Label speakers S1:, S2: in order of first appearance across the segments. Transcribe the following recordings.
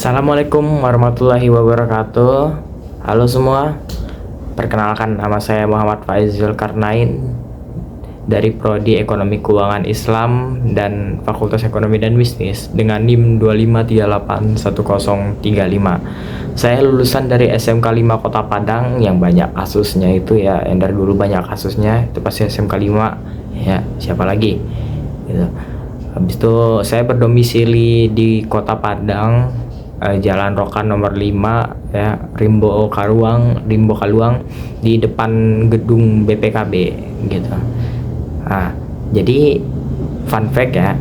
S1: Assalamualaikum warahmatullahi wabarakatuh. Halo semua, perkenalkan nama saya Muhammad Faiz Zulkarnain dari Prodi Ekonomi Keuangan Islam dan Fakultas Ekonomi dan Bisnis dengan NIM 2538135. Saya lulusan dari SMK 5 Kota Padang yang banyak kasusnya itu ya, yang dari dulu banyak kasusnya itu pasti SMK 5 ya, siapa lagi gitu. Habis itu saya berdomisili di Kota Padang, Jalan Rokan nomor 5 ya, Rimbo Kaluang di depan gedung BPKB gitu. Nah, jadi fun fact ya,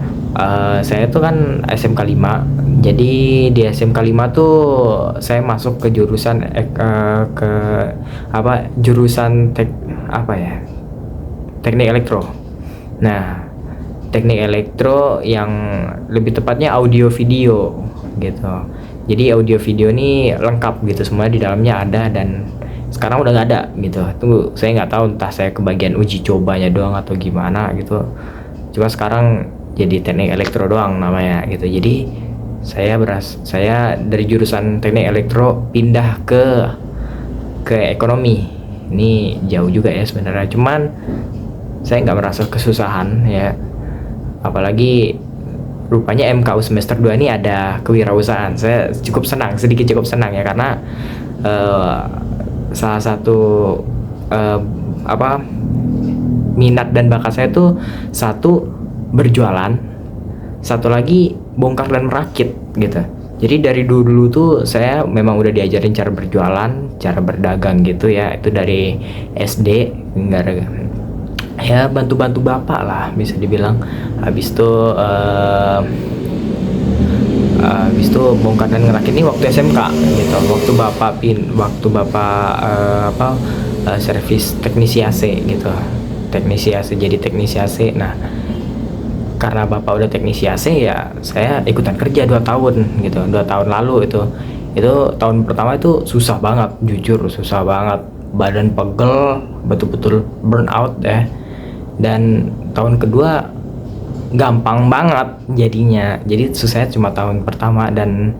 S1: saya tuh kan SMK 5. Jadi di SMK 5 tuh saya masuk ke jurusan jurusan teknik elektro. Nah, teknik elektro yang lebih tepatnya audio video gitu. Jadi audio video ini lengkap gitu, semua di dalamnya ada, dan sekarang udah nggak ada gitu. Tunggu, saya nggak tahu entah saya kebagian uji cobanya doang atau gimana gitu. Cuma sekarang jadi teknik elektro doang namanya gitu. Jadi saya dari jurusan teknik elektro pindah ke ekonomi. Ini jauh juga ya sebenarnya, cuman saya nggak merasa kesusahan ya, apalagi rupanya MKU semester 2 ini ada kewirausahaan. Saya cukup senang ya, karena salah satu minat dan bakat saya tuh, satu berjualan, satu lagi bongkar dan merakit gitu. Jadi dari dulu tuh saya memang udah diajarin cara berjualan, cara berdagang gitu ya, itu dari SD, enggak ya, bantu-bantu bapak lah bisa dibilang. Habis itu bongkar dan ngerakit ini waktu SMK gitu, waktu bapak servis teknisi AC gitu, jadi teknisi AC. Nah, karena bapak udah teknisi AC ya, saya ikutan kerja 2 tahun gitu. 2 tahun lalu itu tahun pertama itu susah banget, jujur susah banget, badan pegel, betul-betul burn out ya. Dan tahun kedua gampang banget jadinya. Jadi susahnya cuma tahun pertama, dan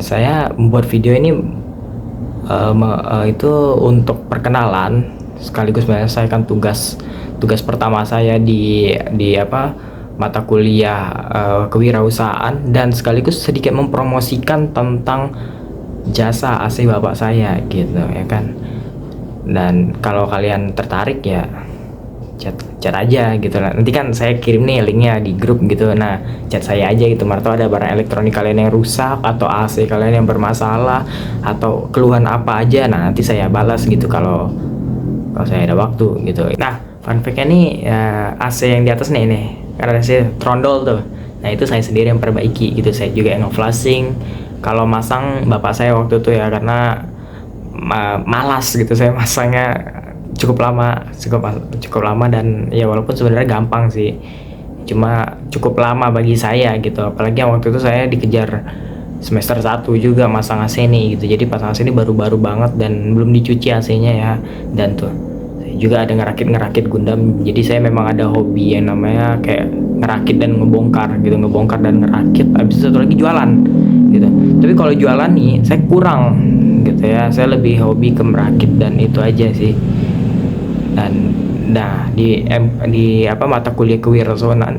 S1: saya membuat video ini itu untuk perkenalan, sekaligus menyelesaikan tugas pertama saya di mata kuliah kewirausahaan, dan sekaligus sedikit mempromosikan tentang jasa AC bapak saya gitu ya kan. Dan kalau kalian tertarik ya chat aja gitu lah. Nanti kan saya kirim nih linknya di grup gitu. Nah, chat saya aja gitu. Marto ada barang elektronik kalian yang rusak, atau AC kalian yang bermasalah, atau keluhan apa aja. Nah, nanti saya balas gitu kalau saya ada waktu gitu. Nah, fun fact-nya nih ya, AC yang di atas nih karena saya trondol tuh. Nah, itu saya sendiri yang perbaiki gitu. Saya juga yang nge-flashing. Kalau masang bapak saya waktu itu ya, karena malas gitu saya masangnya cukup lama, dan ya walaupun sebenarnya gampang sih, cuma cukup lama bagi saya gitu. Apalagi yang waktu itu saya dikejar semester 1 juga masang AC nih gitu. Jadi pasang AC ini baru-baru banget dan belum dicuci AC-nya ya. Dan tuh saya juga ada ngerakit Gundam. Jadi saya memang ada hobi yang namanya kayak ngerakit dan ngebongkar dan ngerakit. Habis itu satu lagi jualan gitu. Tapi kalau jualan nih saya kurang gitu ya. Saya lebih hobi ke merakit dan itu aja sih. Dan nah di mata kuliah kewirausahaan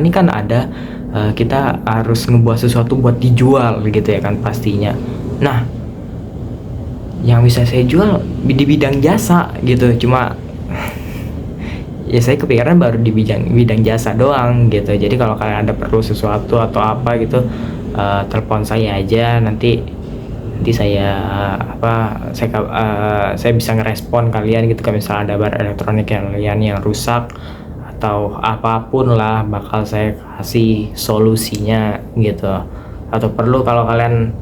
S1: ini kan ada kita harus ngebuat sesuatu buat dijual gitu ya kan pastinya. Nah, yang bisa saya jual di bidang jasa gitu. Cuma ya saya kepikiran baru di bidang jasa doang gitu. Jadi kalau kalian ada perlu sesuatu atau apa gitu, telepon saya aja, nanti saya bisa ngerespon kalian gitu. Kalau misalnya ada barang elektronik yang rusak atau apapun lah, bakal saya kasih solusinya gitu. Atau kalau kalian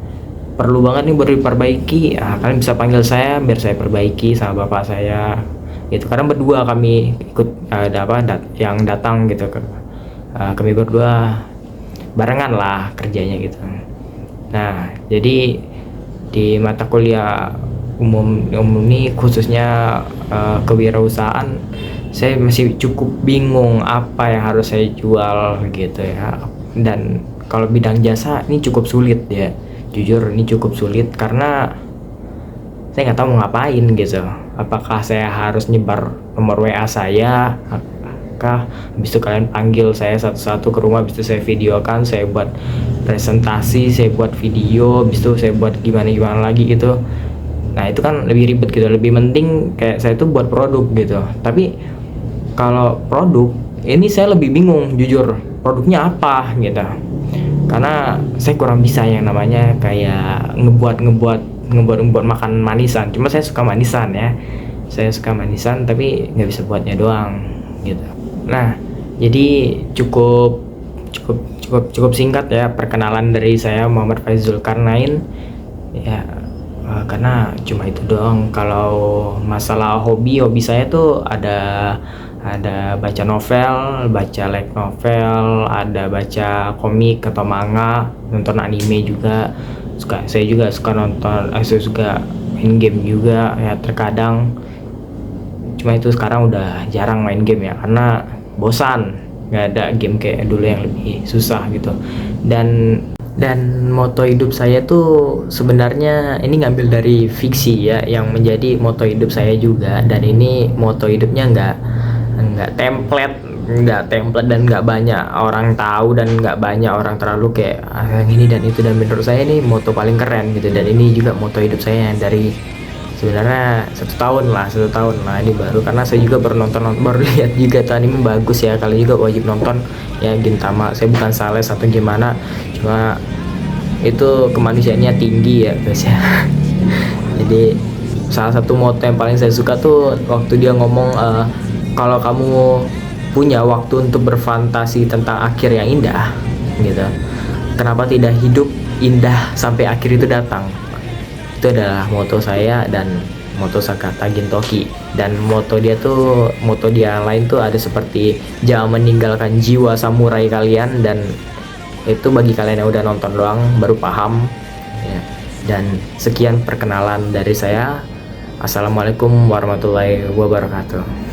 S1: perlu banget nih baru diperbaiki, kalian bisa panggil saya biar saya perbaiki sama bapak saya gitu. Karena berdua kami ikut yang datang gitu, kami berdua barengan lah kerjanya gitu. Nah, jadi di mata kuliah umum ini khususnya kewirausahaan, saya masih cukup bingung apa yang harus saya jual gitu ya. Dan kalau bidang jasa ini cukup sulit ya, jujur ini cukup sulit karena saya nggak tahu mau ngapain gitu. Apakah saya harus nyebar nomor WA saya, apakah habis itu kalian panggil saya satu-satu ke rumah, habis itu saya videokan, saya buat presentasi, saya buat video, habis itu saya buat gimana lagi gitu. Nah itu kan lebih ribet gitu, lebih penting kayak saya tuh buat produk gitu. Tapi kalau produk ini saya lebih bingung jujur, produknya apa gitu, karena saya kurang bisa yang namanya kayak ngebuat makan manisan. Cuma saya suka manisan ya, saya suka manisan tapi nggak bisa buatnya doang gitu. Nah jadi cukup singkat ya perkenalan dari saya, Muhammad Faiz Zulkarnain ya. Karena cuma itu doang. Kalau masalah hobi saya tuh ada baca novel, baca light novel, ada baca komik atau manga, nonton anime juga suka. Saya juga suka nonton, saya juga main game juga ya terkadang. Cuma itu sekarang udah jarang main game ya karena bosan, nggak ada game kayak dulu yang lebih susah gitu. Dan moto hidup saya tuh sebenarnya ini ngambil dari fiksi ya, yang menjadi moto hidup saya juga. Dan ini moto hidupnya nggak template dan nggak banyak orang tahu dan nggak banyak orang terlalu kayak yang ini dan itu. Dan menurut saya ini moto paling keren gitu. Dan ini juga moto hidup saya yang dari sebenarnya 1 tahun lah ini baru, karena saya juga baru lihat juga tuh anime bagus ya, kalian juga wajib nonton ya Gintama. Saya bukan sales atau gimana, cuma itu kemanusiaannya tinggi ya guys ya. Jadi salah satu moto yang paling saya suka tuh waktu dia ngomong kalau kamu punya waktu untuk berfantasi tentang akhir yang indah gitu, kenapa tidak hidup indah sampai akhir itu datang. Itu adalah moto saya dan moto Sakata Gintoki. Dan moto dia lain tuh ada seperti jangan meninggalkan jiwa samurai kalian. Dan itu bagi kalian yang udah nonton doang baru paham ya. Dan sekian perkenalan dari saya. Assalamualaikum warahmatullahi wabarakatuh.